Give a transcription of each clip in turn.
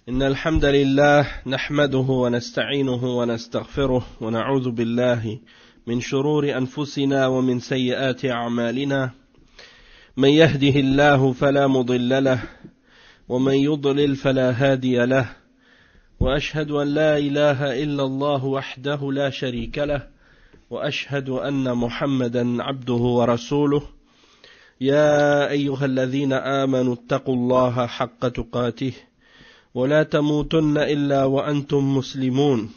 إن الحمد لله نحمده ونستعينه ونستغفره ونعوذ بالله من شرور أنفسنا ومن سيئات أعمالنا من يهده الله فلا مضل له ومن يضلل فلا هادي له وأشهد أن لا إله إلا الله وحده لا شريك له وأشهد أن محمدا عبده ورسوله يا أيها الذين آمنوا اتقوا الله حق تقاته ولا تموتن إلا وأنتم مسلمون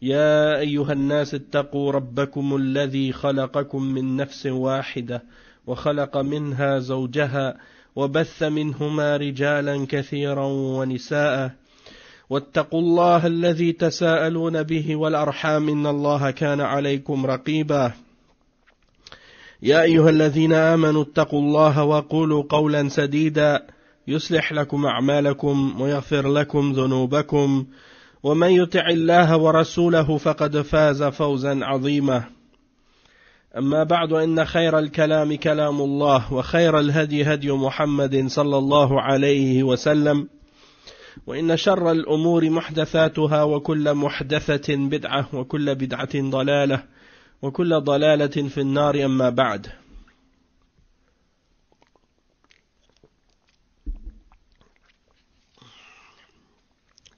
يا أيها الناس اتقوا ربكم الذي خلقكم من نفس واحدة وخلق منها زوجها وبث منهما رجالا كثيرا ونساء واتقوا الله الذي تساءلون به والأرحام إن الله كان عليكم رقيبا يا أيها الذين آمنوا اتقوا الله وقولوا قولا سديدا يصلح لكم أعمالكم ويغفر لكم ذنوبكم ومن يطع الله ورسوله فقد فاز فوزا عظيما أما بعد إن خير الكلام كلام الله وخير الهدي هدي محمد صلى الله عليه وسلم وإن شر الأمور محدثاتها وكل محدثة بدعة وكل بدعة ضلالة وكل ضلالة في النار أما بعد.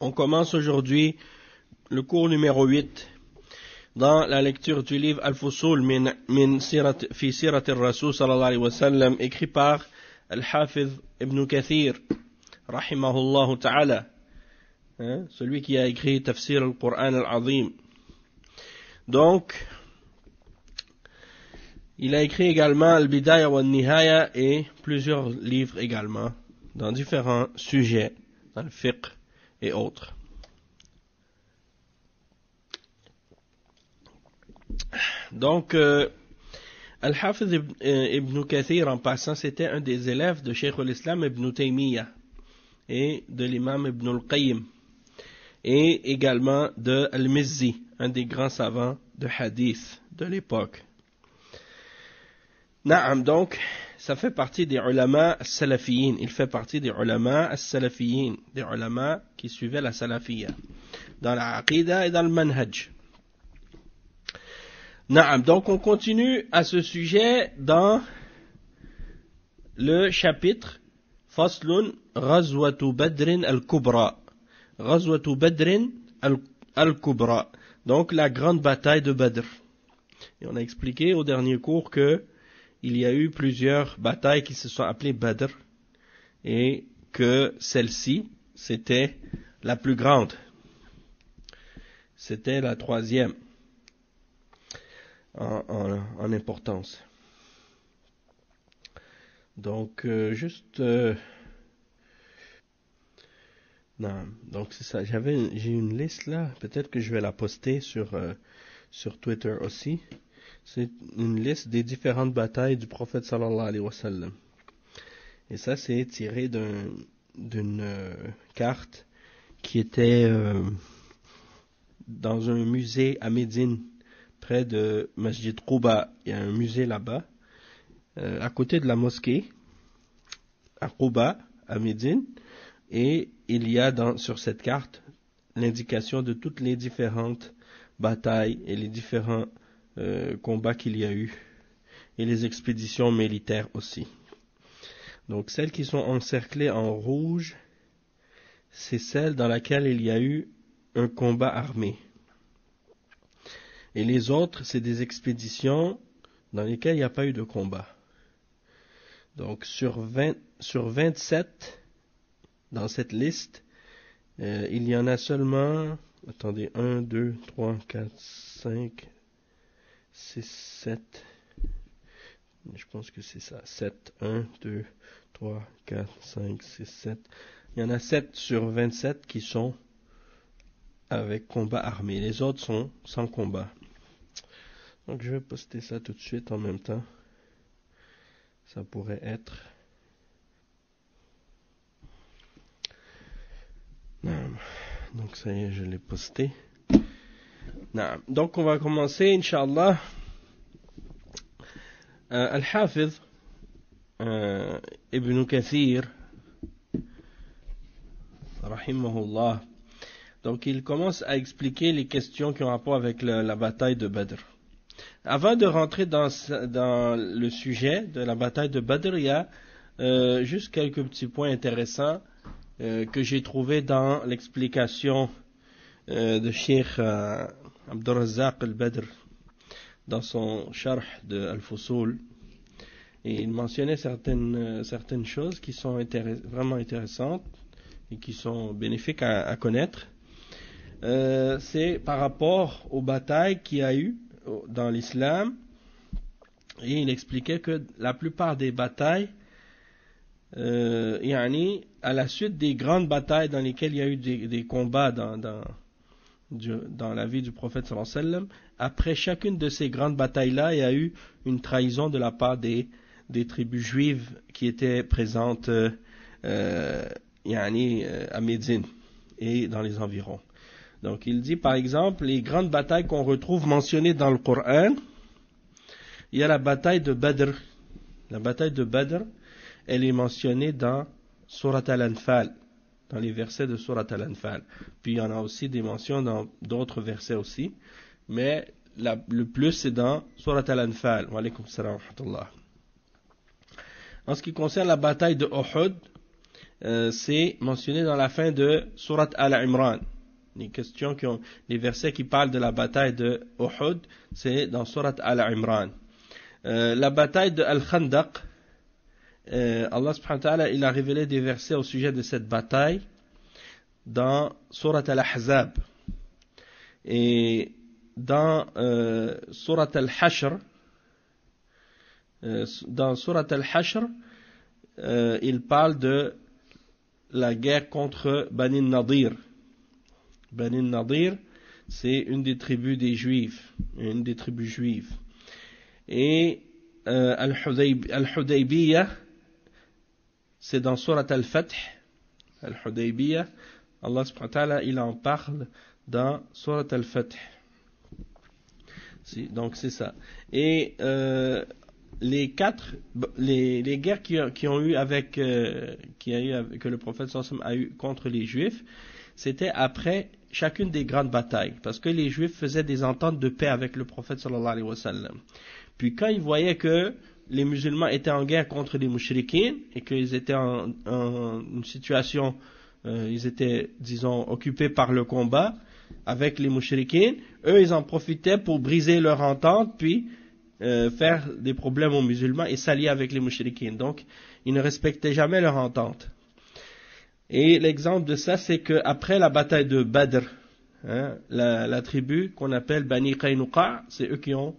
On commence aujourd'hui le cours numéro 8 dans la lecture du livre Al-Fusul fi Sirat al-Rasul sallallahu alayhi wa sallam, écrit par Al-Hafiz Ibn Kathir rahimahullah ta'ala, celui qui a écrit Tafsir al-Qur'an al-Azim. Donc il a écrit également Al-Bidaya wa Nihaya et plusieurs livres également dans différents sujets, dans le fiqh et autres. Donc, Al-Hafiz Ibn Kathir, en passant, c'était un des élèves de Cheikh al-Islam Ibn Taymiyyah et de l'imam Ibn al-Qayyim et également de Al-Mizzi, un des grands savants de hadith de l'époque. Naam, donc, ça fait partie des ulama salafiyin. Il fait partie des ulama salafiyin, des ulama qui suivaient la salafiyya, dans la aqida et dans le manhaj. Naam, donc on continue à ce sujet dans le chapitre Faslun Ghazwatu Badrin al-Kubra. Ghazwatu Badrin al-Kubra. Donc la grande bataille de Badr. Et on a expliqué au dernier cours que il y a eu plusieurs batailles qui se sont appelées Badr et que celle-ci, c'était la plus grande. C'était la troisième en importance. Donc, non, donc c'est ça. J'ai une liste là, peut-être que je vais la poster sur Twitter aussi. C'est une liste des différentes batailles du prophète sallallahu alayhi wa sallam. Et ça, c'est tiré d'une carte qui était dans un musée à Médine, près de Masjid Quba. Il y a un musée là-bas, à côté de la mosquée, à Quba, à Médine. Et il y a sur cette carte l'indication de toutes les différentes batailles et les différents combats qu'il y a eu et les expéditions militaires aussi. Donc celles qui sont encerclées en rouge, c'est celle dans laquelle il y a eu un combat armé. Et les autres, c'est des expéditions dans lesquelles il n'y a pas eu de combat. Donc sur 27 dans cette liste, il y en a seulement, attendez, 1, 2, 3, 4, 5, 6, 7, je pense que c'est ça, 7, 1, 2, 3, 4, 5, 6, 7. Il y en a 7 sur 27 qui sont avec combat armé. Les autres sont sans combat. Donc je vais poster ça tout de suite en même temps. Ça pourrait être... Non. Donc ça y est, je l'ai posté. Non. Donc on va commencer, Inch'Allah. Al-Hafiz Ibn Kathir rahimahullah. Donc il commence à expliquer les questions qui ont rapport avec la bataille de Badr. Avant de rentrer dans le sujet de la bataille de Badr, il y a juste quelques petits points intéressants que j'ai trouvés dans l'explication de Cheikh Abdurrazzaq al-Badr dans son sharh de Al-Fusul. Et il mentionnait certaines choses qui sont vraiment intéressantes et qui sont bénéfiques à connaître. C'est par rapport aux batailles qu'il y a eu dans l'islam, et il expliquait que la plupart des batailles, à la suite des grandes batailles dans lesquelles il y a eu des combats dans la vie du prophète sallallahu alayhi wa sallam, après chacune de ces grandes batailles-là, il y a eu une trahison de la part des tribus juives qui étaient présentes à Médine et dans les environs. Donc il dit par exemple les grandes batailles qu'on retrouve mentionnées dans le Coran. Il y a la bataille de Badr. La bataille de Badr, elle est mentionnée dans Surat Al-Anfal, dans les versets de Surat Al-Anfal. Puis il y en a aussi des mentions dans d'autres versets aussi, mais le plus c'est dans Surat Al-Anfal. Wa alaykum salam wa rahmatullah. En ce qui concerne la bataille de Uhud, c'est mentionné dans la fin de Surat Al-Imran. Les versets qui parlent de la bataille de Uhud, c'est dans Surat Al-Imran. La bataille de Al-Khandaq, Allah subhanahu wa ta'ala, il a révélé des versets au sujet de cette bataille dans Surat Al-Ahzab. Et dans Surat Al-Hashr, il parle de la guerre contre Bani Nadir. Bani Nadir, c'est une des tribus des Juifs, Et Al-Hudaybiyah, c'est dans Surat Al-Fath. Al-Hudaybiyah, Allah subhanahu wa ta'ala, il en parle dans Surat Al-Fath. Donc c'est ça. Et les guerres que le prophète sallallahu alayhi wa sallam a eu contre les Juifs, c'était après chacune des grandes batailles, parce que les Juifs faisaient des ententes de paix avec le prophète sallallahu alayhi wa sallam. Puis quand ils voyaient que les musulmans étaient en guerre contre les mouchriquins et qu'ils étaient en une situation, ils étaient, disons, occupés par le combat avec les mouchriquins, eux ils en profitaient pour briser leur entente, puis faire des problèmes aux musulmans et s'allier avec les mouchriquins. Donc ils ne respectaient jamais leur entente. Et l'exemple de ça, c'est qu'après la bataille de Badr, la tribu qu'on appelle Bani Qaynuqa, c'est eux qui ont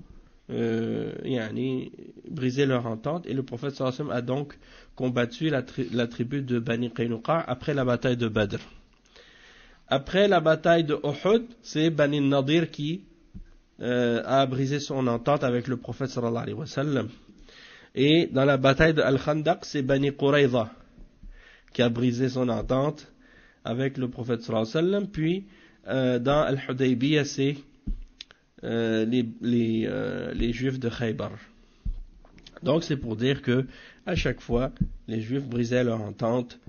brisé leur entente, et le prophète sallallahu alayhi wa sallam a donc combattu la tribu de Bani Qaynuqa après la bataille de Badr. Après la bataille de Uhud, c'est Bani Nadir qui a brisé son entente avec le prophète sallallahu alayhi wa sallam. Et dans la bataille de Al-Khandaq, c'est Bani Qurayza qui a brisé son entente avec le prophète sallallahu alayhi wa sallam. Puis dans Al-Hudaybiyah, c'est les juifs de Khaybar. Donc c'est pour dire que à chaque fois les juifs brisaient leur entente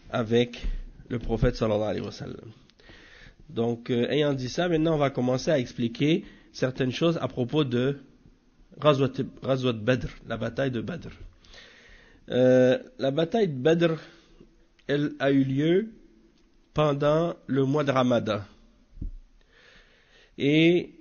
avec le prophète sallallahu alayhi wa sallam. Donc ayant dit ça, maintenant on va commencer à expliquer certaines choses à propos de Ghazwat Badr, la bataille de Badr. La bataille de Badr, elle a eu lieu pendant le mois de Ramadan. Et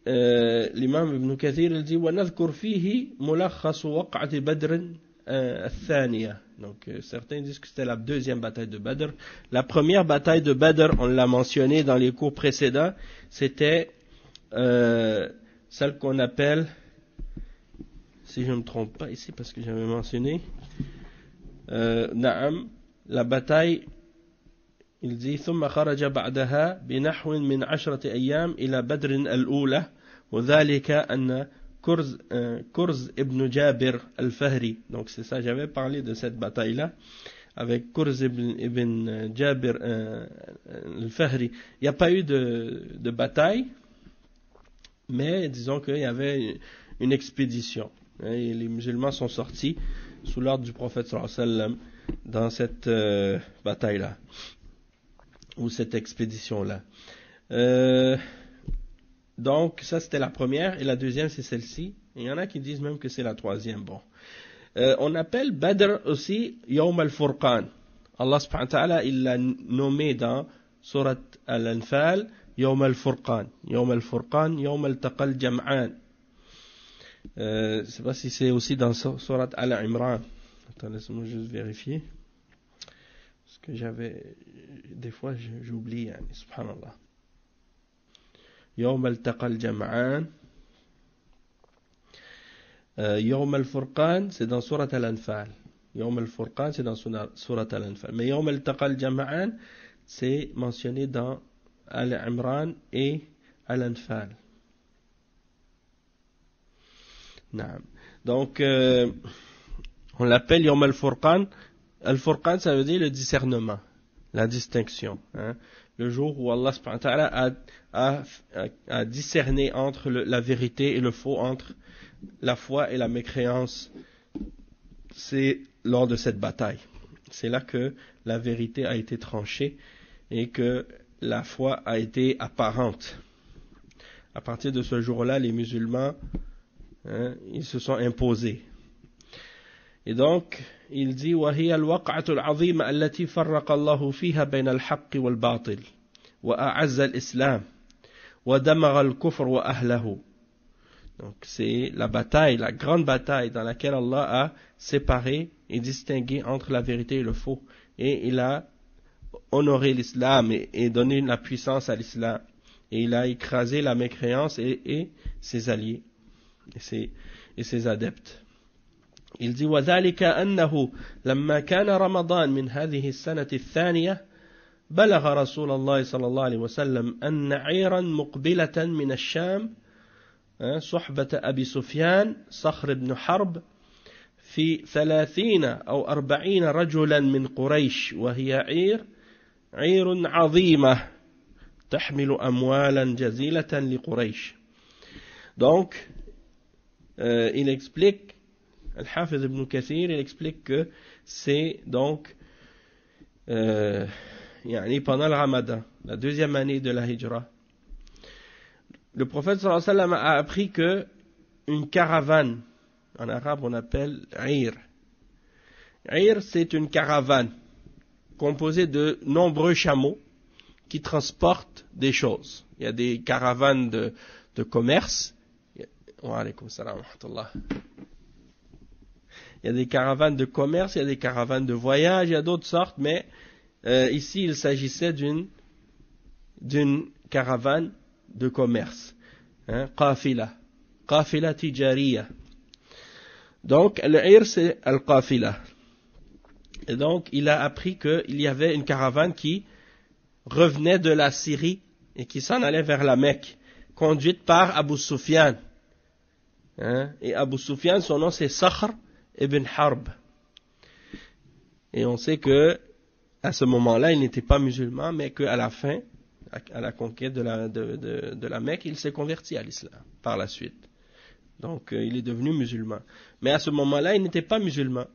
l'imam Ibn Kathir il dit وَنَذْكُرْ فِيهِ مُلَخَّصُ وَقْعَةِ بَدْرٍ الثَّانِيَةِ. Donc certains disent que c'était la deuxième bataille de Badr. La première bataille de Badr, on l'a mentionné dans les cours précédents, c'était celle qu'on appelle, si je ne me trompe pas ici parce que j'avais mentionné, Naam, la bataille, il dit ثم خرج بعدها بنحو من 10 أيام إلى بدر الأولى وذلك أن كرز ابن جابر الفهري. Donc c'est ça, j'avais parlé de cette bataille-là avec Kurz ibn Jabir al-Fahri. Il n'y a pas eu de bataille, mais disons qu'il y avait une expédition. Et les musulmans sont sortis sous l'ordre du prophète sallallahu alayhi wa sallam dans cette bataille-là. ou cette expédition-là. Donc, ça c'était la première, et la deuxième c'est celle-ci. Il y en a qui disent même que c'est la troisième. Bon. On appelle Badr aussi Yawm al-Furqan. Allah subhanahu wa ta'ala, il l'a nommé dans Surat al-Anfal, Yawm al-Furqan. Yawm al-Furqan, Yawm al-Taqa al-Jam'an. Je ne sais pas si c'est aussi dans Surat al-Imran. Attends, laisse-moi juste vérifier. Parce que des fois j'oublie, subhanallah. Yawm al-Taqa al-Jam'an. Yawm al-Furqan, c'est dans Surat al-Anfal. Yawm al-Furqan, c'est dans Surat al-Anfal. Mais Yawm al-Taqa al-Jam'an, c'est mentionné dans Al-Imran et Al-Anfal. Donc, on l'appelle Yawm al-Furqan. Al-Furqan, ça veut dire le discernement, la distinction. Hein? Le jour où Allah subhanahu wa ta'ala a discerné entre la vérité et le faux, entre la foi et la mécréance. C'est lors de cette bataille. C'est là que la vérité a été tranchée et que la foi a été apparente. À partir de ce jour-là, les musulmans, ils se sont imposés. Et donc, il dit وَهِيَ الْوَقْعَةُ الْعَظِيمَةُ الَّتِي فَرَّقَ اللَّهُ فِيهَا بَيْنَ الْحَقِّ وَالْبَاطِلِ وَأَعَزَّ الْإِسْلَامَ وَدَمَغَ الْكُفْرَ وَأَهْلَهُ. Donc c'est la bataille, la grande bataille dans laquelle Allah a séparé et distingué entre la vérité et le faux. Et il a honoré l'islam et donné la puissance à l'islam. Et il a écrasé la mécréance et ses alliés et ses adeptes. Il dit وَذَلِكَ أَنَّهُ لَمَّا كَانَ رَمَضَانَ مِنْ هَذِهِ السَّنَةِ الثَّانِيَةِ بلغ رسول الله صلى الله عليه وسلم أن عيرا مقبلة من الشام صحبة أبي سفيان صخر بن حرب في 30 أو 40 رجلا من قريش وهي عير عظيمة تحمل أموالا جزيلة لقريش. Donc, il explique, Al-Hafiz ibn Kathir, il explique que c'est donc pendant le Ramadan, la deuxième année de la Hijra. Le prophète sallallahu alayhi wa sallam a appris que une caravane, en arabe on appelle Ir. Ir, c'est une caravane composée de nombreux chameaux qui transportent des choses. Il y a des caravanes de commerce. Wa alaykoum salam wa rahmatullah. Il y a des caravanes de commerce, il y a des caravanes de voyage, il y a d'autres sortes, mais ici il s'agissait d'une caravane de commerce, qafila tijariya. Donc le ir c'est al-qafila. Et donc il a appris qu'il y avait une caravane qui revenait de la Syrie et qui s'en allait vers la Mecque, conduite par Abu Sufyan. Et Abu Sufyan, son nom c'est Sakhr ibn Harb. Et on sait que à ce moment-là il n'était pas musulman, mais qu'à la fin, à la conquête de la Mecque, il s'est converti à l'islam par la suite. Donc il est devenu musulman. Mais à ce moment-là, il n'était pas musulman.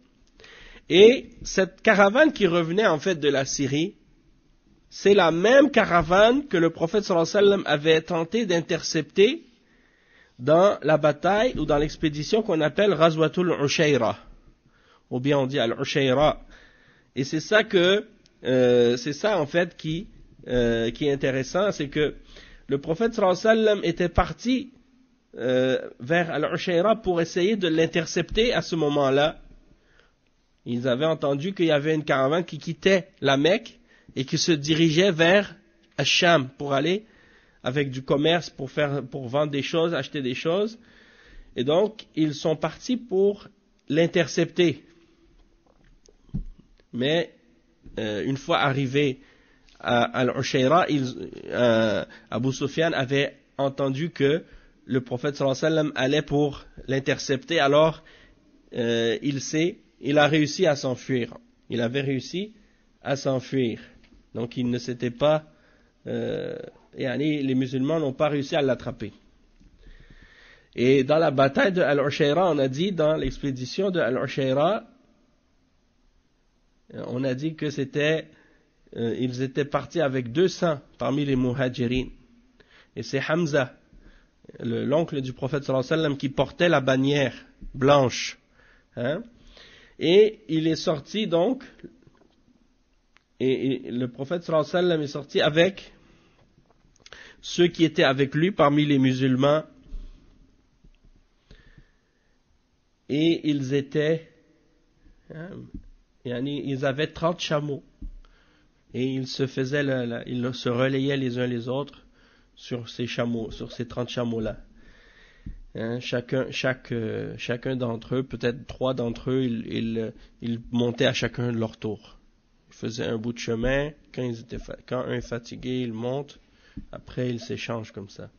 Et cette caravane qui revenait en fait de la Syrie, c'est la même caravane que le prophète sallallahu alayhi wa sallam avait tenté d'intercepter dans la bataille ou dans l'expédition qu'on appelle Ghazwatul Ushayra. Ou bien on dit Al-Ushayra. Et c'est ça en fait qui est intéressant, c'est que le prophète sallallahu alayhi wa sallam était parti vers Al-Ushayra pour essayer de l'intercepter à ce moment-là. Ils avaient entendu qu'il y avait une caravane qui quittait la Mecque et qui se dirigeait vers Ash-Sham pour aller avec du commerce, pour vendre des choses, acheter des choses. Et donc, ils sont partis pour l'intercepter. Mais une fois arrivés à Al-Ushayra, Abu Sufyan avait entendu que le prophète sallallahu alayhi wa sallam allait pour l'intercepter, alors il a réussi à s'enfuir. Il avait réussi à s'enfuir. Donc il ne s'était pas, les musulmans n'ont pas réussi à l'attraper. Et dans la bataille de Al-Ushayra, on a dit, dans l'expédition de Al-Ushayra, on a dit que c'était ils étaient partis avec 200 parmi les muhajirin. Et c'est Hamza, l'oncle du prophète sallallahu alayhi wa sallam, qui portait la bannière blanche. Hein? Et il est sorti donc, et le prophète sallallahu alayhi wa sallam est sorti avec ceux qui étaient avec lui parmi les musulmans. Et ils étaient, ils avaient 30 chameaux. Et ils se ils se relayaient les uns les autres sur ces chameaux, sur ces 30 chameaux-là. Chacun d'entre eux, peut-être 3 d'entre eux, ils montaient à chacun de leur tour. Ils faisaient un bout de chemin, quand un est fatigué, il monte, après ils s'échangent comme ça.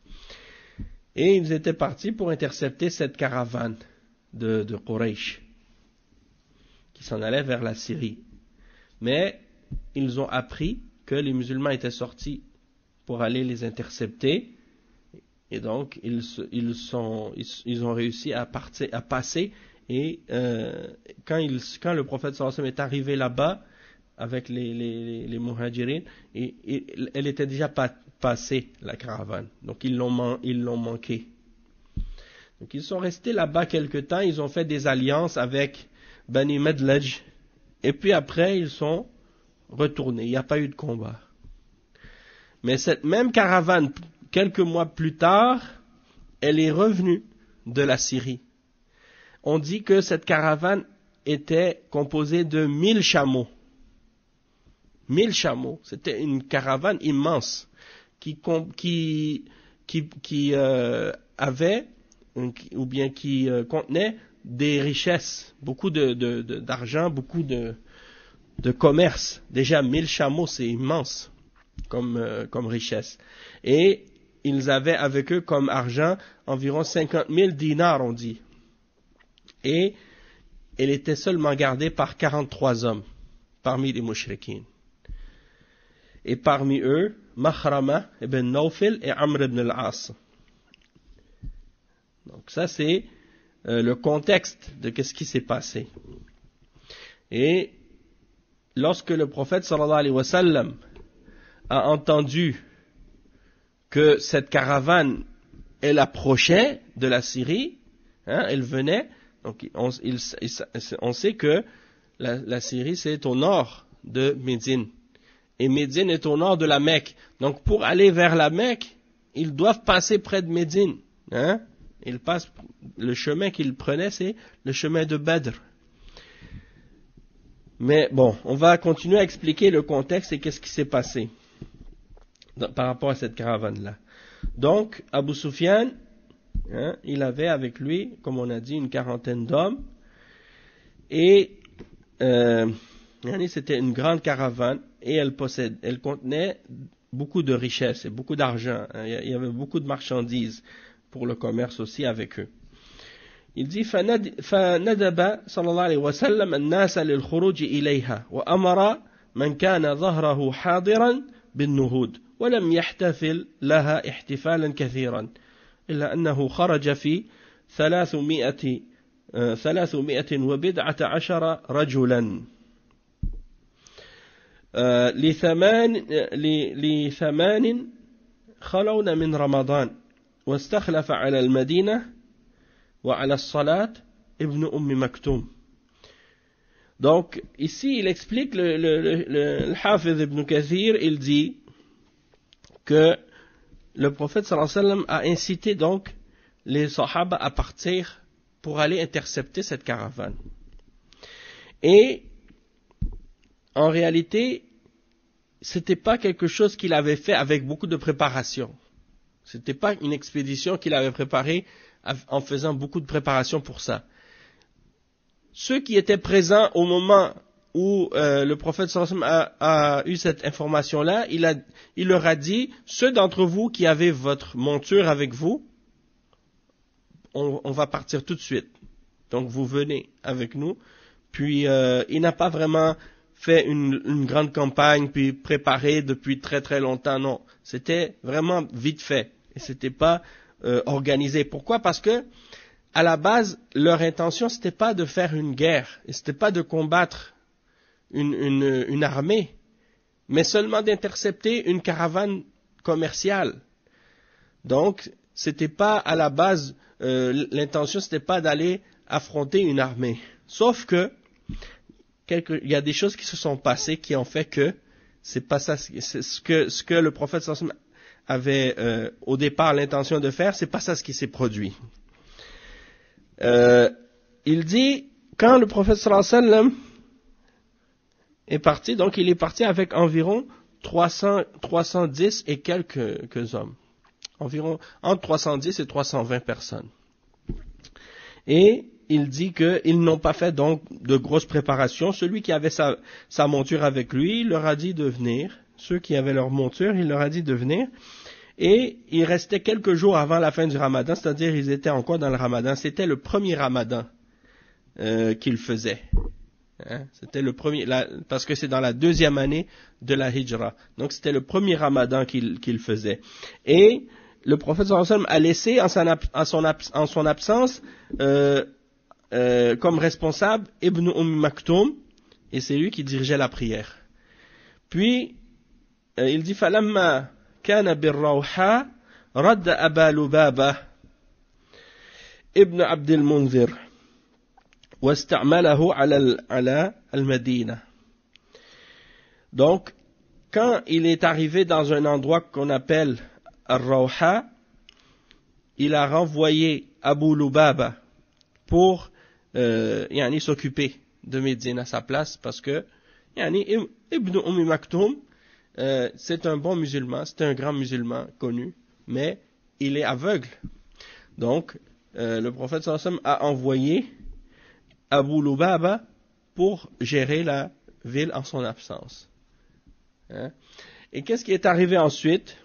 Et ils étaient partis pour intercepter cette caravane de Quraysh, qui s'en allait vers la Syrie. Mais ils ont appris que les musulmans étaient sortis pour aller les intercepter, et donc ils ont réussi à passer, et quand le prophète sallallahu alayhi wa sallam est arrivé là-bas avec les muhajirin, elle était déjà passée, la caravane, donc ils l'ont manqué. Donc ils sont restés là-bas quelque temps, ils ont fait des alliances avec Bani Madlaj, et puis après ils sont retournés, il n'y a pas eu de combat. Mais cette même caravane, quelques mois plus tard, elle est revenue de la Syrie. On dit que cette caravane était composée de 1000 chameaux. 1000 chameaux, c'était une caravane immense qui avait qui contenait des richesses, beaucoup d'argent, beaucoup de commerce. Déjà 1000 chameaux, c'est immense comme richesse. Et ils avaient avec eux comme argent environ 50 000 dinars, on dit. Et elle était seulement gardée par 43 hommes parmi les mushrikines. Et parmi eux, Makhrama ibn Nawfil et Amr ibn al-As. Donc ça c'est le contexte de qu'est-ce qui s'est passé. Et lorsque le prophète sallallahu alayhi wa sallam a entendu que cette caravane, elle approchait de la Syrie, elle venait, donc on sait que la Syrie c'est au nord de Médine, et Médine est au nord de la Mecque, donc pour aller vers la Mecque, ils doivent passer près de Médine, le chemin qu'ils prenaient c'est le chemin de Badr. Mais bon, on va continuer à expliquer le contexte et qu'est-ce qui s'est passé par rapport à cette caravane-là. Donc, Abu Sufyan, il avait avec lui, comme on a dit, une quarantaine d'hommes. Et c'était une grande caravane et elle contenait beaucoup de richesses et beaucoup d'argent. Il y avait beaucoup de marchandises pour le commerce aussi avec eux. Il dit فندب صلى الله عليه وسلم الناس للخروج إليها وأمر من كان ظهره حاضرا بالنهوض ولم يحتفل لها احتفالا كثيرا إلا أنه خرج في 317 رجلا لثمان خلون من رمضان واستخلف على المدينة وعلى الصلاة ابن Maktoum. Donc ici il explique le Hafiz ibn Kathir, il dit que le prophète sallallahu alayhi wa sallam a incité donc les Sahaba à partir pour aller intercepter cette caravane. Et en réalité, c'était pas quelque chose qu'il avait fait avec beaucoup de préparation. C'était pas une expédition qu'il avait préparée en faisant beaucoup de préparation pour ça. Ceux qui étaient présents au moment où le prophète sallallahu alayhi wa sallam a eu cette information-là, il leur a dit, ceux d'entre vous qui avez votre monture avec vous, on va partir tout de suite. Donc vous venez avec nous. Puis il n'a pas vraiment fait une grande campagne, puis préparé depuis très très longtemps, non. C'était vraiment vite fait. Et c'était pas organisé. Pourquoi? Parce que à la base, leur intention c'était pas de faire une guerre, et c'était pas de combattre une armée, mais seulement d'intercepter une caravane commerciale. Donc, c'était pas à la base, l'intention c'était pas d'aller affronter une armée. Sauf que, il y a des choses qui se sont passées qui ont fait que c'est pas ça, c'est ce que le prophète sallallahu alayhi wa sallam avait au départ l'intention de faire, c'est pas ça ce qui s'est produit. Il dit, quand le prophète sallallahu alayhi wa sallam est parti, donc il est parti avec environ 310 et quelques hommes. Environ entre 310 et 320 personnes. Et il dit qu'ils n'ont pas fait donc de grosses préparations. Celui qui avait sa monture avec lui, il leur a dit de venir. Ceux qui avaient leur monture, il leur a dit de venir. Et il restait quelques jours avant la fin du Ramadan, c'est-à-dire ils étaient encore dans le Ramadan. C'était le premier Ramadan qu'ils faisaient. Hein? C'était le premier, parce que c'est dans la deuxième année de la Hijra. Donc c'était le premier Ramadan qu'il faisait. Et le prophète sallallahu alayhi wa sallam a laissé en son absence comme responsable Ibn Maktoum, et c'est lui qui dirigeait la prière. Puis il dit فَلَمَّا كَانَ بِالرَّوْحَى رَدَّ أَبَا لُبَابَةَ ابن عبد المنذر واستعمله على المدينة. Donc, quand il est arrivé dans un endroit qu'on appelle Ar-Rawha, il a renvoyé Abu Lubaba pour s'occuper de Médine à sa place, parce que Ibn Maktoum, c'est un bon musulman, c'est un grand musulman connu, mais il est aveugle. Donc, le prophète sallallahu alayhi wa sallam a envoyé Abu Lubaba pour gérer la ville en son absence. Hein? Et qu'est-ce qui est arrivé ensuite?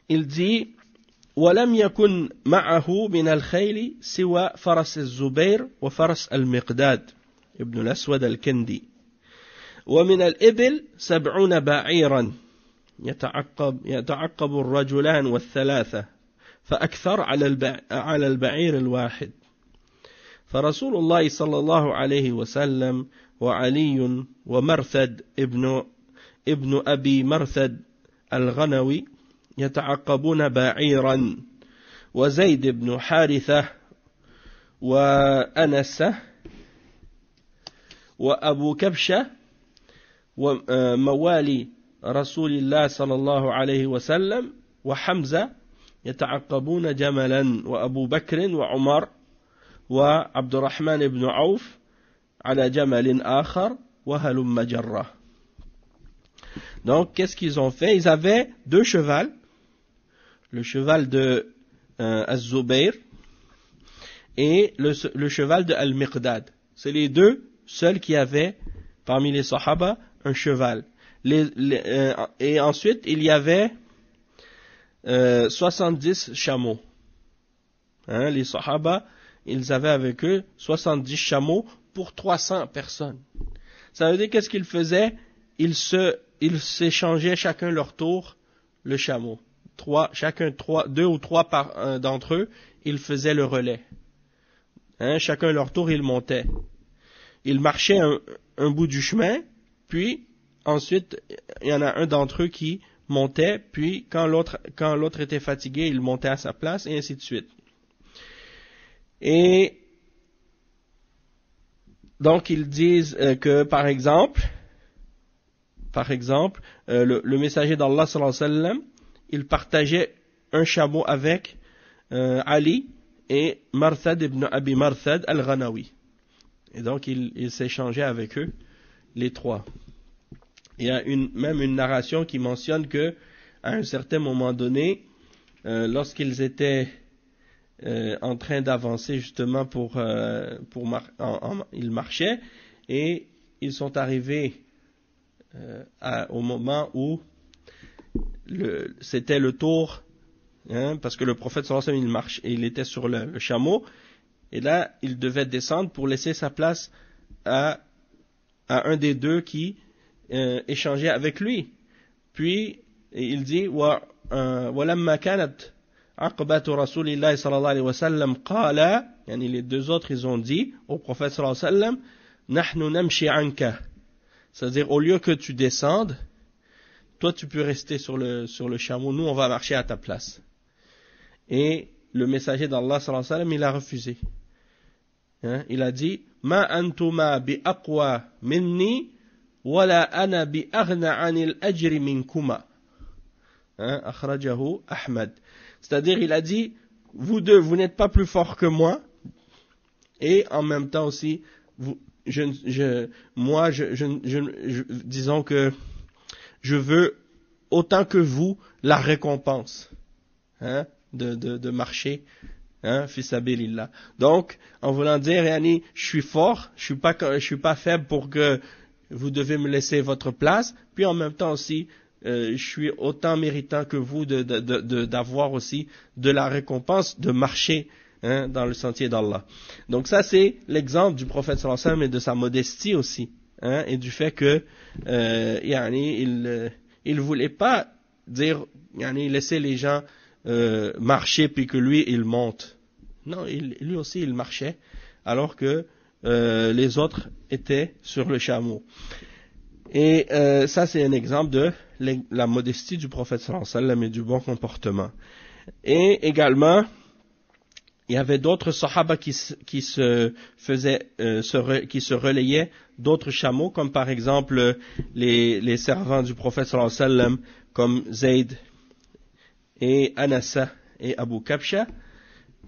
Il dit ولم يكن معه من الخيل سوى فرس الزبير وفرس المقداد ابن الأسود الكندي ومن الإبل 70 بعيرا يتعقب الرجلان والثلاثة فأكثر على البعير الواحد فرسول الله صلى الله عليه وسلم وعلي ومرثد ابن أبي مرثد الغنوي يتعقبون بعيرا وزيد بن حارثة وأنسة وأبو كبشة وموالي رسول الله صلى الله عليه وسلم وحمزة يتعقبون جملا وأبو بكر وعمر وعبد الرحمن بن عوف على جمل آخر وهلم جرة. Donc, qu'est-ce qu'ils ont fait? Ils avaient 2 chevals, le cheval de Az-Zubayr et le cheval de Al-Miqdad. C'est les 2 seuls qui avaient, parmi les Sahaba, un cheval. Et ensuite, il y avait 70 chameaux. Hein, les Sahaba, ils avaient avec eux 70 chameaux pour 300 personnes. Ça veut dire qu'est-ce qu'ils faisaient? Ils s'échangeaient chacun leur tour le chameau. 2 ou 3 d'entre eux, ils faisaient le relais. Hein, chacun leur tour, ils montaient. Ils marchaient un bout du chemin, puis ensuite, il y en a un d'entre eux qui montait, puis quand l'autre était fatigué, il montait à sa place, et ainsi de suite. Et donc ils disent que par exemple, le messager d'Allah sallallahu alayhi wa sallam, il partageait un chameau avec Ali et Marthad ibn Abi Marthad al-Ghanawi. Et donc il s'échangeait avec eux, les 3. Il y a même une narration qui mentionne que à un certain moment donné, lorsqu'ils étaient en train d'avancer justement ils marchaient et ils sont arrivés au moment où c'était le tour, hein, parce que le prophète sallallahu alayhi wa sallam il était sur le chameau, et là il devait descendre pour laisser sa place à un des 2 qui échangeait avec lui. Puis il dit وَلَمَّا كَانَتْ عَقْبَةُ رَسُولِ اللَّهِ صلى الله عليه وسلم قال, يعني les 2 autres ils ont dit au prophète sallallahu alayhi wa sallam نحن نمشي عنك C'est-à-dire, au lieu que tu descendes, toi tu peux rester sur le chameau, nous on va marcher à ta place. Et le messager d'Allah sallallahu alayhi wa sallam, il a refusé. Hein? Il a dit, Ma antuma bi aqwa minni, wala ana bi aghna anil ajri minkuma. Akhrajahu Ahmad. C'est-à-dire, il a dit, vous deux, vous n'êtes pas plus forts que moi, et en même temps aussi, disons que je veux autant que vous la récompense, hein, de marcher, hein, fi sabilillah. Donc, en voulant dire, yani, je suis fort, je suis pas faible pour que vous devez me laisser votre place, puis en même temps aussi, je suis autant méritant que vous d'avoir aussi de la récompense de marcher, hein, dans le sentier d'Allah. Donc ça c'est l'exemple du prophète sallallahu alayhi wa sallam et de sa modestie aussi, hein, et du fait que il voulait pas dire laisser les gens marcher puis que lui il monte. Non, lui aussi il marchait alors que les autres étaient sur le chameau. Et ça c'est un exemple de la modestie du prophète sallallahu alayhi wa sallam et du bon comportement. Et également, il y avait d'autres sahaba qui se relayaient d'autres chameaux, comme par exemple les servants du prophète sallallahu alayhi wa sallam, comme Zayd et Anasa et Abu Kabsha,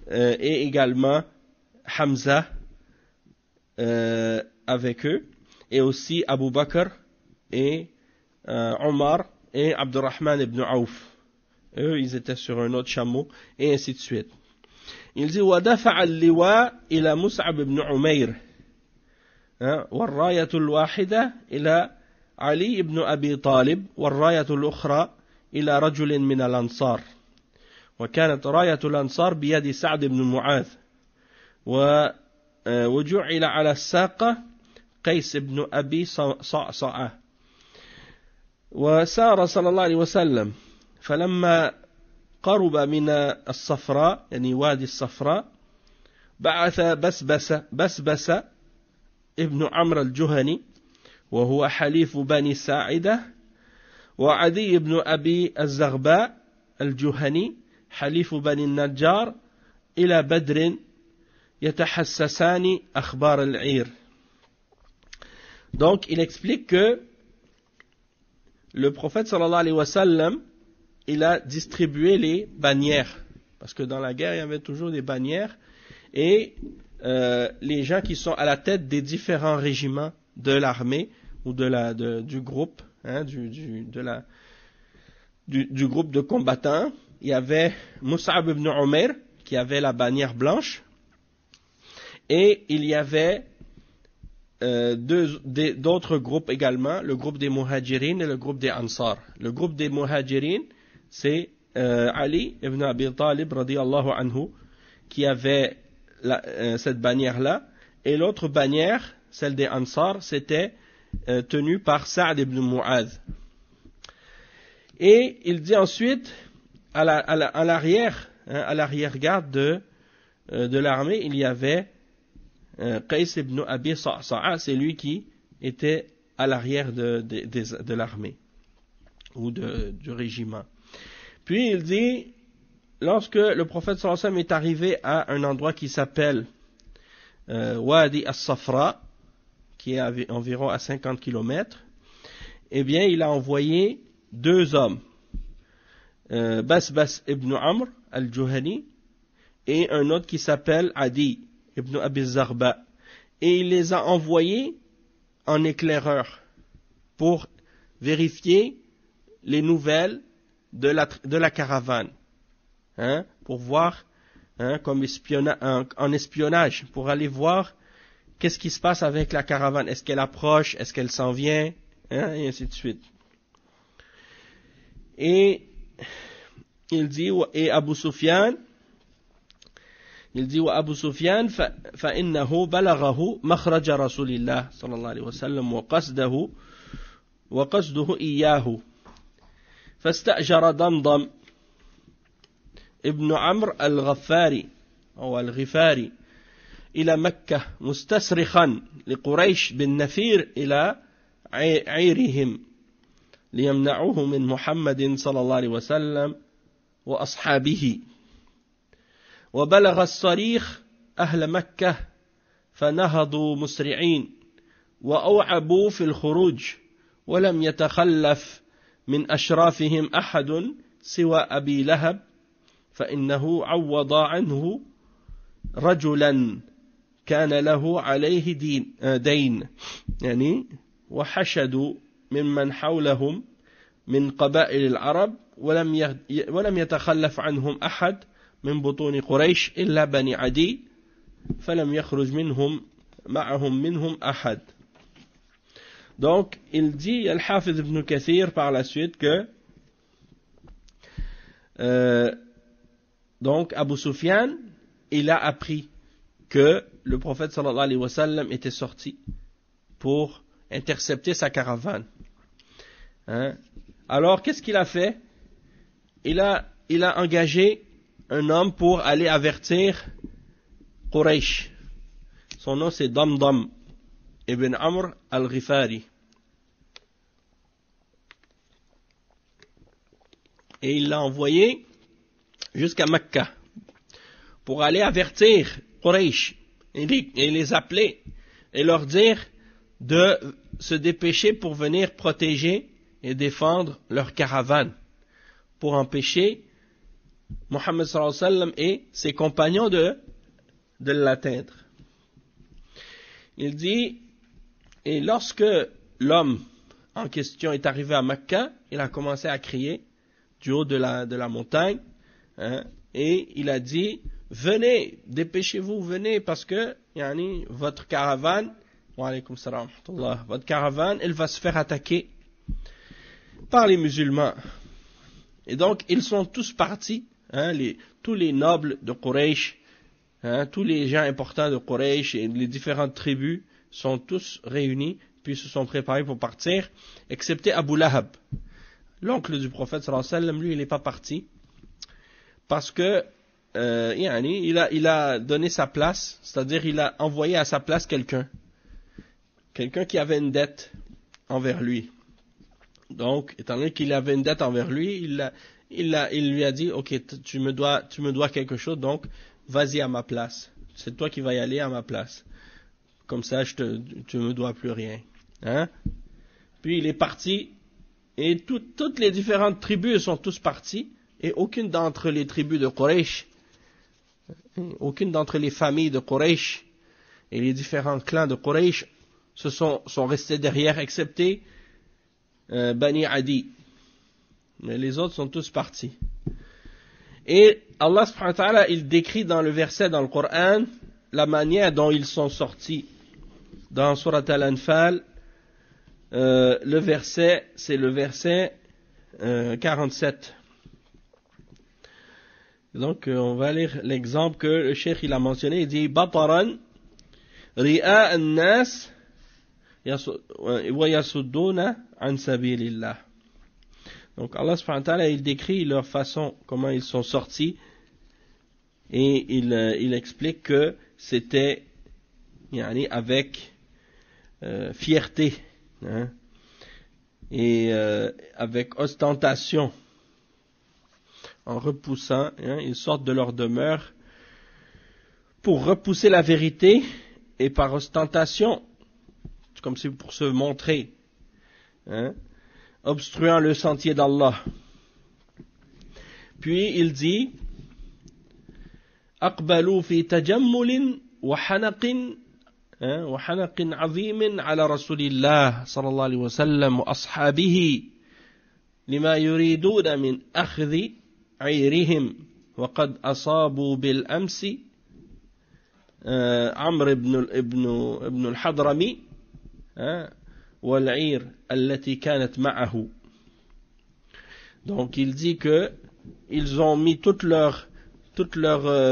et également Hamza avec eux, et aussi Abu Bakr et Omar et Abdurrahman ibn Auf. Eux, ils étaient sur un autre chameau, et ainsi de suite. Il dit ودفع اللواء إلى مصعب بن عمير والراية الواحدة إلى علي بن أبي طالب والراية الأخرى إلى رجل من الأنصار وكانت راية الأنصار بيد سعد بن معاذ وجعل على الساقة قيس بن أبي صعصعة وسار صلى الله عليه وسلم فلما قرب من الصفراء يعني وادي الصفراء بعث بسبس ابن عمرو الجهني وهو حليف بني ساعدة وعدي بن أبي الزغباء الجهني حليف بني النجار إلى بدر يتحسسان أخبار العير. Donc il explique que le prophète sallallahu alayhi wa sallam, il a distribué les bannières, parce que dans la guerre il y avait toujours des bannières, et les gens qui sont à la tête des différents régiments de l'armée ou du groupe, hein, du groupe de combattants, il y avait Mus'ab ibn Umair qui avait la bannière blanche, et il y avait d'autres groupes également, le groupe des Muhajirin et le groupe des Ansar. Le groupe des Muhajirin, c'est Ali ibn Abi Talib radiyallahu anhu qui avait cette bannière-là, et l'autre bannière, celle des Ansar, c'était tenue par Sa'd ibn Mu'adh. Et il dit ensuite, à l'arrière-garde de l'armée, il y avait Qais ibn Abi Sa'sa'a, c'est lui qui était à l'arrière de l'armée ou du régiment. Puis il dit, lorsque le prophète sallallahu alayhi wa sallam est arrivé à un endroit qui s'appelle Wadi as-Safra, qui est environ à 50 km, eh bien il a envoyé deux hommes, Basbas ibn Amr al-Juhani et un autre qui s'appelle Adi ibn Abi Zarba, et il les a envoyés en éclaireur pour vérifier les nouvelles de la caravane, hein, pour voir, hein, comme en espionnage, pour aller voir qu'est-ce qui se passe avec la caravane, est-ce qu'elle approche, est-ce qu'elle s'en vient, hein, et ainsi de suite. Et il dit, et Abu Sufyan, il dit وأبو سفيان فإنه بلغه مخرج رسول الله صلى الله عليه وسلم وقصده إياه فاستأجر ضمضم ابن عمرو الغفاري أو الغفاري إلى مكة مستصرخا لقريش بالنفير إلى عيرهم ليمنعوه من محمد صلى الله عليه وسلم وأصحابه وبلغ الصريخ أهل مكة فنهضوا مسرعين وأوعبوا في الخروج ولم يتخلف من أشرافهم أحد سوى أبي لهب فإنه عوض عنه رجلا كان له عليه دين يعني وحشدوا ممن حولهم من قبائل العرب ولم يتخلف عنهم أحد من بطون قريش إلا بني عدي فلم يخرج معهم منهم أحد. Donc il dit Al-Hafiz ibn Kathir par la suite que donc Abu Sufyan il a appris que le prophète sallallahu alayhi wa sallam était sorti pour intercepter sa caravane. Hein? Alors qu'est-ce qu'il a fait? Il a engagé un homme pour aller avertir Quraysh. Son nom c'est Damdam ibn Amr al-Ghifari. Et il l'a envoyé jusqu'à Mecca pour aller avertir Quraysh et les appeler et leur dire de se dépêcher pour venir protéger et défendre leur caravane pour empêcher Mohammed sallallahu alayhi wa sallam et ses compagnons de l'atteindre. Il dit, et lorsque l'homme en question est arrivé à Mecca, il a commencé à crier du haut de la montagne, hein, et il a dit, venez, dépêchez-vous, venez, parce que votre caravane, wa alaykum salam, votre caravane, elle va se faire attaquer par les musulmans. Et donc, ils sont tous partis, hein, tous les nobles de Quraysh, hein, tous les gens importants de Quraysh et les différentes tribus sont tous réunis, puis se sont préparés pour partir, excepté Abu Lahab. L'oncle du prophète sallallahu alayhi wa sallam, lui, il n'est pas parti, parce que il a donné sa place, c'est-à-dire il a envoyé à sa place quelqu'un qui avait une dette envers lui. Donc, étant donné qu'il avait une dette envers lui, il lui a dit, ok, tu me dois quelque chose, donc vas-y à ma place. C'est toi qui vas y aller à ma place. Comme ça, tu me dois plus rien. Hein? Puis il est parti, et toutes les différentes tribus sont tous partis, et aucune d'entre les tribus de Quraysh, aucune d'entre les familles de Quraysh et les différents clans de Quraysh sont restés derrière, excepté Bani Adi. Mais les autres sont tous partis. Et Allah subhanahu wa ta'ala, il décrit dans le verset dans le Coran la manière dont ils sont sortis. Dans Surat Al-Anfal, le verset, c'est le verset 47. Donc, on va lire l'exemple que le cheikh il a mentionné. Il dit Bataran ri'a an-nas wa yasudduna an sabilillah. Donc, Allah subhanahu wa ta'ala, il décrit leur façon, comment ils sont sortis, et il explique que c'était avec fierté, hein, et avec ostentation. En repoussant, hein, ils sortent de leur demeure pour repousser la vérité et par ostentation, comme si pour se montrer, hein, obstruant le sentier d'Allah. Puis il dit أقبلوا في تجمل وحنق عظيم على رسول الله صلى الله عليه وسلم وأصحابه لما يريدون من أخذ عيرهم وقد أصابوا بالأمس عمرو ابن الحضرمي والعير التي كانت معه. Donc il dit que ils ont mis toutes leurs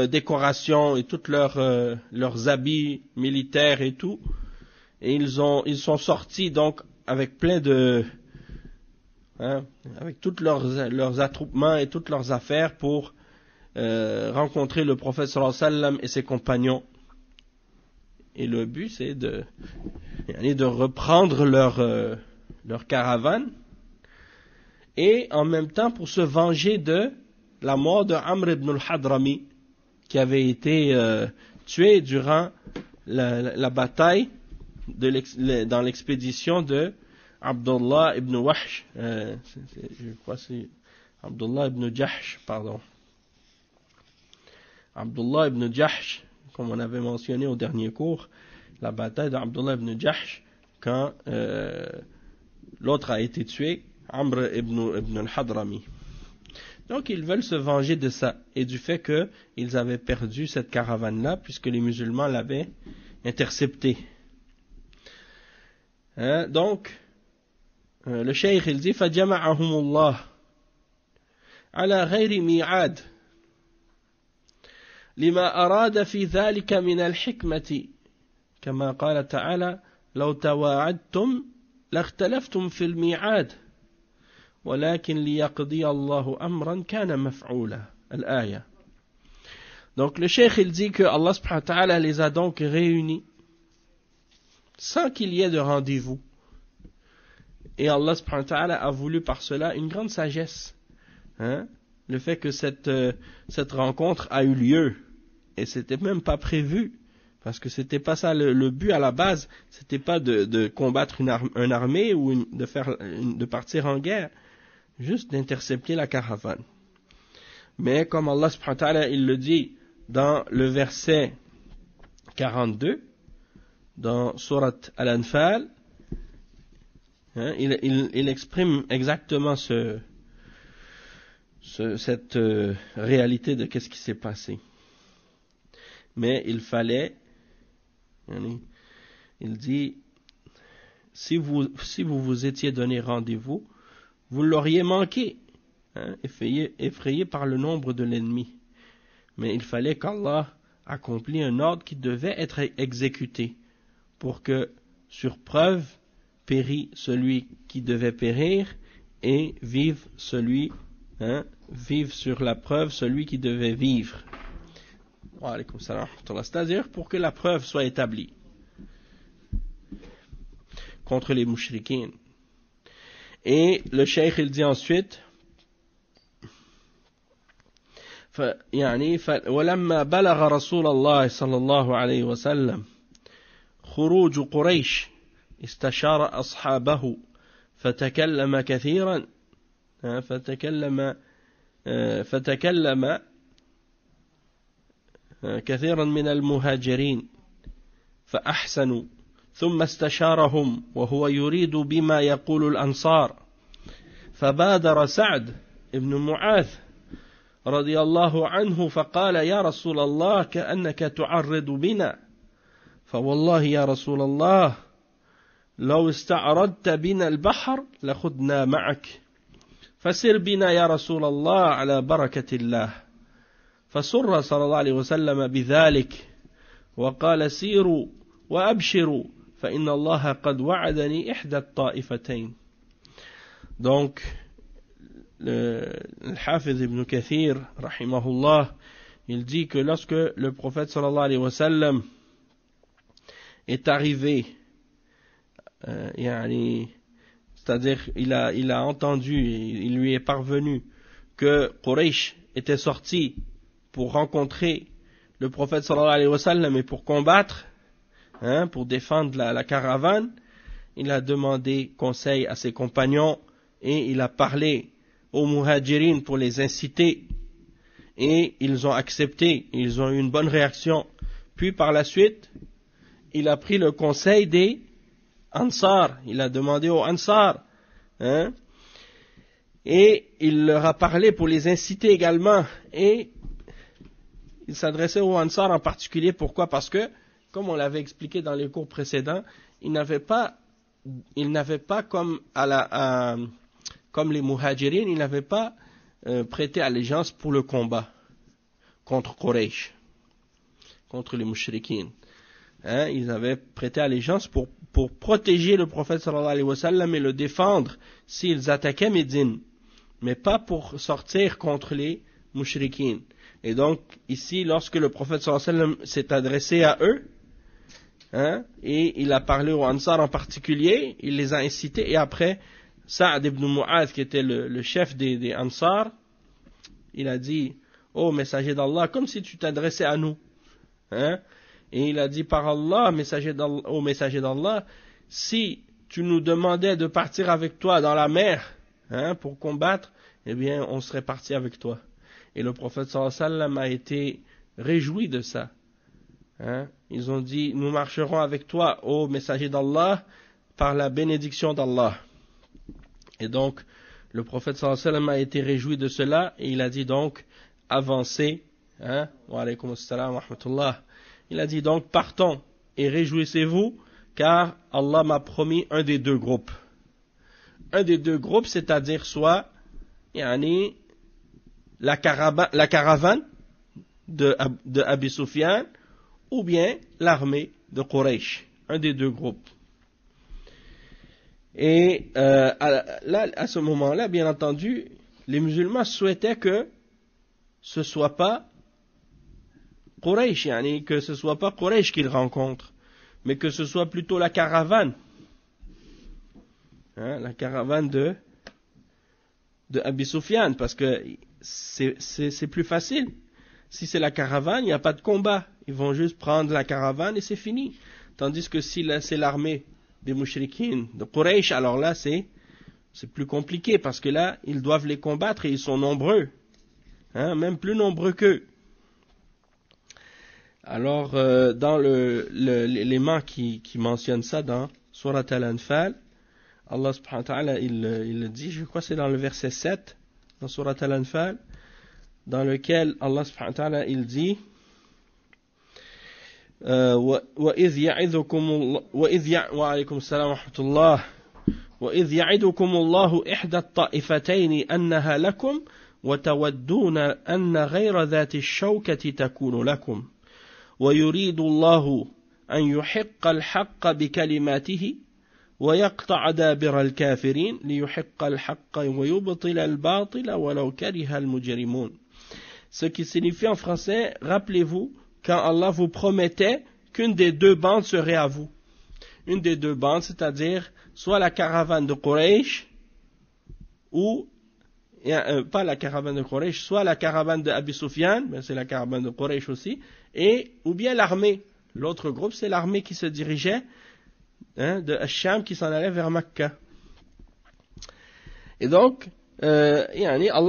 décorations et toutes leurs habits militaires et tout, et ils sont sortis donc avec plein de avec tous leurs attroupements et toutes leurs affaires pour rencontrer le prophète sallallahu alayhi wa sallam et ses compagnons. Et le but c'est de reprendre leur caravane, et en même temps pour se venger de la mort de Amr ibn al-Hadrami, qui avait été tué durant la bataille dans l'expédition de Abdullah ibn Wahsh, je crois que c'est Abdullah ibn Jahsh, pardon. Abdullah ibn Jahsh, comme on avait mentionné au dernier cours, la bataille d'Abdullah ibn Jahsh, quand l'autre a été tué, Amr ibn al-Hadrami. Donc ils veulent se venger de ça, et du fait qu'ils avaient perdu cette caravane-là, puisque les musulmans l'avaient interceptée. Donc, le cheikh il dit فَجَمَعَهُمُ اللَّهُ عَلَى غَيْرِ مِيعَادٍ لما أراد في ذلك من الحكمة كما قال تعالى لو تواعدتم لاختلفتم في الميعاد ولكن ليقضي الله أمرا كان مفعولا الآية. Donc le cheikh il dit que Allah subhanahu wa ta'ala les a donc réunis sans qu'il y ait de rendez-vous, et Allah subhanahu wa ta'ala a voulu par cela une grande sagesse, le fait que cette rencontre a eu lieu, et c'était même pas prévu, parce que c'était pas ça le but à la base, c'était pas de combattre une armée ou de partir en guerre, juste d'intercepter la caravane. Mais comme Allah subhanahu wa ta'ala il le dit dans le verset 42 dans Surat Al-Anfal, il exprime exactement cette réalité de qu'est-ce qui s'est passé. Mais il fallait, il dit, si vous vous étiez donné rendez-vous, vous l'auriez manqué, effrayé par le nombre de l'ennemi. Mais il fallait qu'Allah accomplisse un ordre qui devait être exécuté, pour que, sur preuve, périt celui qui devait périr, et vive sur la preuve celui qui devait vivre. C'est-à-dire pour que la preuve soit établie contre les mouchriquins. Et le cheikh il dit ensuite ولما بلغ رسول الله صلى الله عليه وسلم خروج قريش استشار أصحابه فتكلم كثيرا كثيرا من المهاجرين فأحسنوا ثم استشارهم وهو يريد بما يقول الأنصار فبادر سعد بن معاذ رضي الله عنه فقال يا رسول الله كأنك تعرض بنا فوالله يا رسول الله لو استعرضت بنا البحر لخذنا معك فسر بنا يا رسول الله على بركة الله فسر صلى الله عليه وسلم بذلك وقال سيروا وأبشروا فإن الله قد وعدني إحدى الطائفتين. Donc le Hafiz ibn Kathir rahimahullah il dit que lorsque le prophète sallallahu alayhi wa sallam est arrivé, c'est-à-dire il a entendu, il lui est parvenu que Quraysh était sorti pour rencontrer le prophète sallallahu alayhi wa sallam et pour combattre, pour défendre la caravane, il a demandé conseil à ses compagnons et il a parlé aux muhajirin pour les inciter, et ils ont accepté, ils ont eu une bonne réaction. Puis par la suite, il a pris le conseil des Ansar, il a demandé aux Ansar, et il leur a parlé pour les inciter également, et il s'adressait aux Ansar en particulier. Pourquoi? Parce que, comme on l'avait expliqué dans les cours précédents, ils n'avaient pas comme comme les muhajirin, ils n'avaient pas prêté allégeance pour le combat contre Quraysh, contre les mouchriquins. Ils avaient prêté allégeance pour protéger le prophète sallallahu alayhi wa sallam et le défendre s'ils attaquaient Médine, mais pas pour sortir contre les mouchriquins. Et donc ici, lorsque le prophète sallallahu alayhi wa sallam s'est adressé à eux, hein, et il a parlé aux Ansar en particulier, il les a incités, et après, Sa'd ibn Mu'adh, qui était le chef des Ansar, il a dit, ô messager d'Allah, comme si tu t'adressais à nous, hein, et il a dit, par Allah, ô messager d'Allah, si tu nous demandais de partir avec toi dans la mer, hein, pour combattre, eh bien, on serait parti avec toi. Et le prophète sallallahu alayhi wa sallam a été réjoui de ça. Hein? Ils ont dit, nous marcherons avec toi, ô messager d'Allah, par la bénédiction d'Allah. Et donc, le prophète sallallahu alayhi wa sallam a été réjoui de cela, et il a dit donc, avancez, hein? Wa alaykum assalam wa rahmatullah. Il a dit donc, partons et réjouissez-vous, car Allah m'a promis un des deux groupes. Un des deux groupes, c'est-à-dire soit, yani, la caravane de Abi Sufyan, ou bien l'armée de Quraysh, un des deux groupes. Et là, à ce moment-là, bien entendu, les musulmans souhaitaient que ce soit pas Quraysh, yani, que ce soit pas Quraysh qu'ils rencontrent, mais que ce soit plutôt la caravane, hein, la caravane de Abi Sufyan, parce que c'est plus facile. Si c'est la caravane, il n'y a pas de combat. Ils vont juste prendre la caravane et c'est fini. Tandis que si c'est l'armée des mouchriquines de Quraysh, alors là c'est plus compliqué parce que là ils doivent les combattre et ils sont nombreux, hein, même plus nombreux qu'eux. Alors dans l'élément qui mentionne ça dans Surat Al-Anfal, Allah subhanahu wa ta'ala il dit, je crois que c'est dans le verset 7 dans Surat Al-Anfal, dans lequel Allah subhanahu wa ta'ala il dit وإذ يعدكم الله إحدى الطائفتين أنها لكم وتودون أن غير ذات الشوكة تكون لكم ويريد الله أن يحق الحق بكلماته ويقطع دابر الكافرين ليحق الحق ويبطل الباطل ولو كره المجرمون. Ce qui signifie en français, rappelez-vous, quand Allah vous promettait qu'une des deux bandes serait à vous. Une des deux bandes, c'est-à-dire soit la caravane de Quraysh, ou, pas la caravane de Quraysh, soit la caravane de Abi Sufyan, mais c'est la caravane de Quraysh aussi, ou bien l'armée. L'autre groupe, c'est l'armée qui se dirigeait, hein, de Ash-Sham qui s'en allait vers Makkah. Et donc, Allah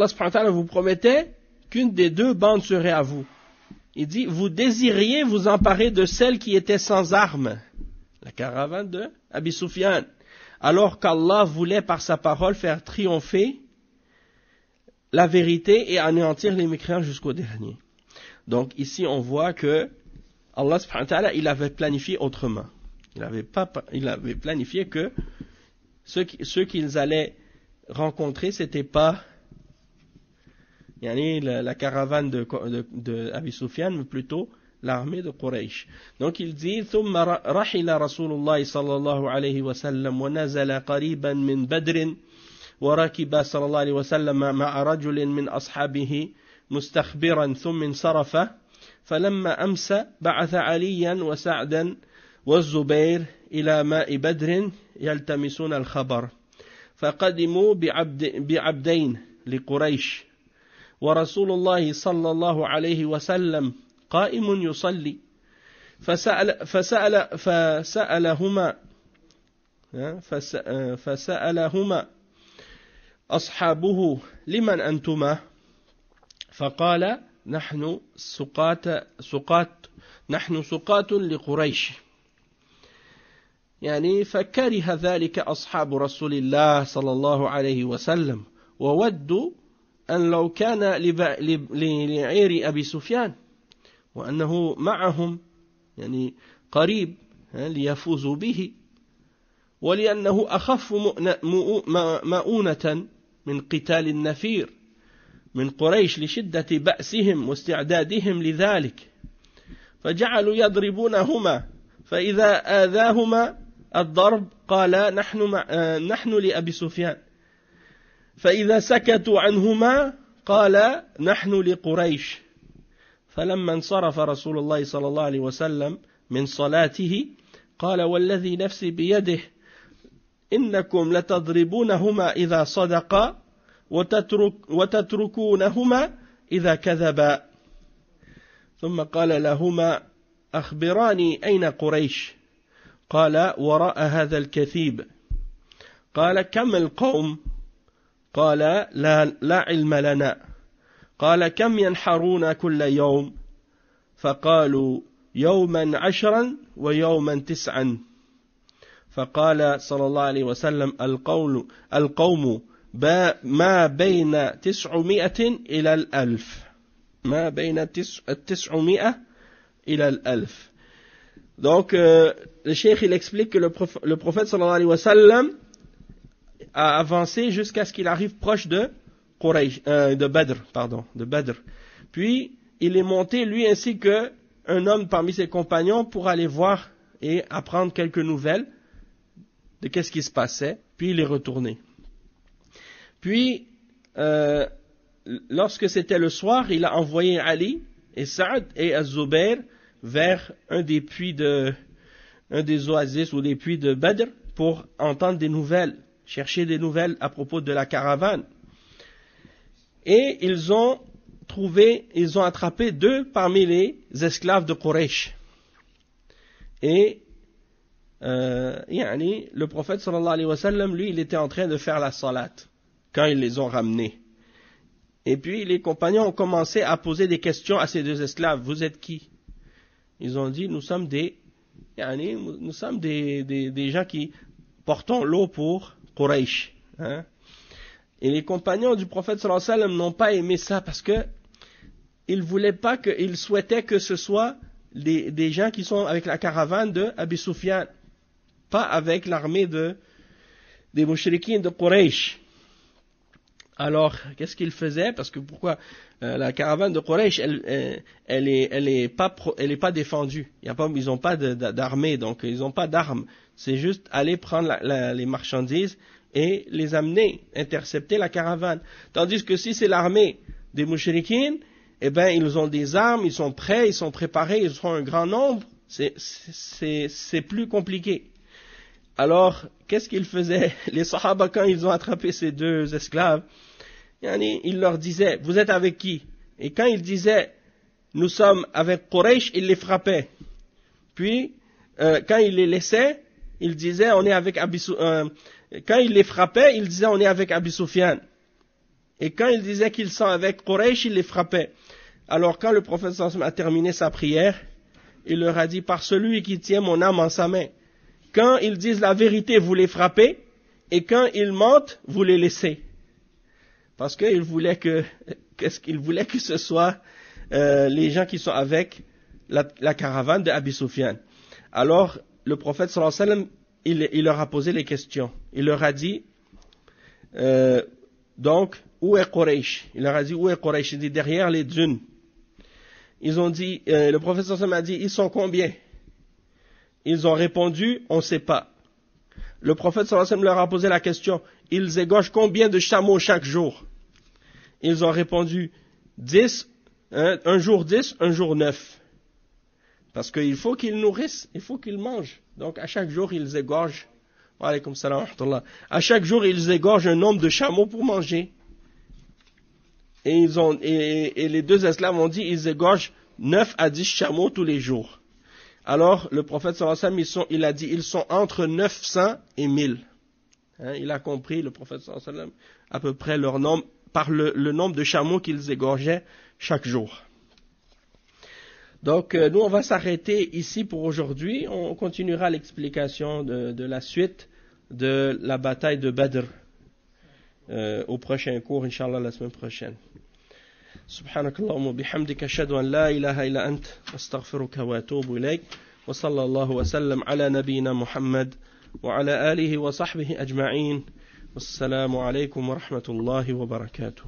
subhanahu wa ta'ala vous promettait qu'une des deux bandes serait à vous. Il dit, vous désiriez vous emparer de celle qui était sans armes, la caravane de Abi Sufyan, alors qu'Allah voulait par sa parole faire triompher la vérité et anéantir les mécréants jusqu'au dernier. Donc ici on voit que Allah subhanahu wa ta'ala, il avait planifié autrement. Il avait planifié que ceux qu'ils allaient rencontrer, c'était pas la caravane de Abi Sufyan, mais plutôt l'armée de Quraysh. Donc il dit ثم رحل رسول الله صلى الله عليه وسلم ونزل قريبا من بدر وركب صلى الله عليه وسلم مع رجل من أصحابه مستخبرا ثم انصرف فلما أمسى بعث عليا وسعدا والزبير إلى ماء بدر يلتمسون الخبر فقدموا بعبدين لقريش ورسول الله صلى الله عليه وسلم قائم يصلي فسألهما أصحابه لمن أنتما فقال نحن سقاة لقريش فكره ذلك أصحاب رسول الله صلى الله عليه وسلم وودوا أن لو كان لعير أبي سفيان وأنه معهم قريب ليفوزوا به ولأنه أخف مؤونة من قتال النفير من قريش لشدة بأسهم واستعدادهم لذلك فجعلوا يضربونهما فإذا آذاهما الضرب قال نحن لأبي سفيان فإذا سكتوا عنهما قال نحن لقريش فلما انصرف رسول الله صلى الله عليه وسلم من صلاته قال والذي نفسي بيده إنكم لتضربونهما إذا صدقا وتتركونهما إذا كذبا ثم قال لهما أخبراني أين قريش قال وراء هذا الكثيب قال كم القوم قال لا علم لنا قال كم ينحرون كل يوم فقالوا يوما 10 ويوما 9 فقال صلى الله عليه وسلم القوم ما بين 900 إلى 1000 ما بين 900 إلى 1000. Donc le cheikh il explique que le prophète sallallahu alayhi wa sallam a avancé jusqu'à ce qu'il arrive proche de Badr. Puis il est monté lui ainsi que un homme parmi ses compagnons pour aller voir et apprendre quelques nouvelles de qu'est-ce qui se passait, puis il est retourné. Puis lorsque c'était le soir, il a envoyé Ali et Saad et Az-Zubair vers un des oasis ou des puits de Badr pour entendre des nouvelles, chercher des nouvelles à propos de la caravane. Et ils ont attrapé 2 parmi les esclaves de Quraysh. Et le prophète sallallahu alayhi wa sallam, lui, il était en train de faire la salat quand ils les ont ramenés. Et puis les compagnons ont commencé à poser des questions à ces 2 esclaves. Vous êtes qui? Ils ont dit, nous sommes des gens qui portons l'eau pour Quraysh. Hein? Et les compagnons du prophète sallallahu alayhi wa sallam n'ont pas aimé ça parce que ils souhaitaient que ce soit des gens qui sont avec la caravane de Abi Sufyan, pas avec l'armée des mouchriquins de Quraysh. Alors, qu'est-ce qu'ils faisaient? Parce que pourquoi la caravane de Quraysh, elle est pas défendue. Ils n'ont pas d'armée, donc ils n'ont pas d'armes. C'est juste aller prendre les marchandises et les amener, intercepter la caravane. Tandis que si c'est l'armée des mouchriquins, eh ben ils ont des armes, ils sont prêts, ils sont préparés, ils sont un grand nombre. C'est plus compliqué. Alors, qu'est-ce qu'ils faisaient? Les Sahaba, quand ils ont attrapé ces 2 esclaves, ils leur disaient, vous êtes avec qui? Et quand ils disaient, nous sommes avec Quraysh, ils les frappaient. Puis, quand ils les laissaient, ils disaient, on est avec quand ils les frappaient, ils disaient, on est avec Abi Sufyan. Et quand ils disaient qu'ils sont avec Quraysh, ils les frappaient. Alors, quand le prophète sallallahu alayhi wa sallam a terminé sa prière, il leur a dit, par celui qui tient mon âme en sa main, quand ils disent la vérité, vous les frappez, et quand ils mentent, vous les laissez. Parce qu'il voulait que ce soit les gens qui sont avec la caravane de Abi Sufyan. Alors, le prophète sallallahu alayhi wa sallam, il leur a posé les questions. Il leur a dit, donc, où est Quraysh? Il leur a dit, où est Quraysh? Il dit, derrière les dunes. Ils ont dit, le prophète sallallahu alayhi wa sallam a dit, ils sont combien? Ils ont répondu, on ne sait pas. Le prophète sallallahu alayhi wa sallam leur a posé la question, ils égorgent combien de chameaux chaque jour? Ils ont répondu, 10, un jour 10, un jour 9. Parce qu'il faut qu'ils nourrissent, il faut qu'ils mangent. Donc à chaque jour, ils égorgent. Wa alaykum salam wa rahmatullah. À chaque jour, ils égorgent un nombre de chameaux pour manger. Et les 2 esclaves ont dit, ils égorgent 9 à 10 chameaux tous les jours. Alors, le prophète sallallahu alayhi wa sallam, il a dit, ils sont entre 900 et 1000. Il a compris, le prophète sallallahu alayhi wa sallam, à peu près leur nombre, par le nombre de chameaux qu'ils égorgeaient chaque jour. Donc, nous, on va s'arrêter ici pour aujourd'hui. On continuera l'explication de la suite de la bataille de Badr au prochain cours, Inch'Allah, la semaine prochaine. سبحانك اللهم وبحمدك أشهد أن لا إله إلا أنت أستغفرك وأتوب إليك وصلى الله وسلم على نبينا محمد وعلى آله وصحبه أجمعين والسلام عليكم ورحمة الله وبركاته.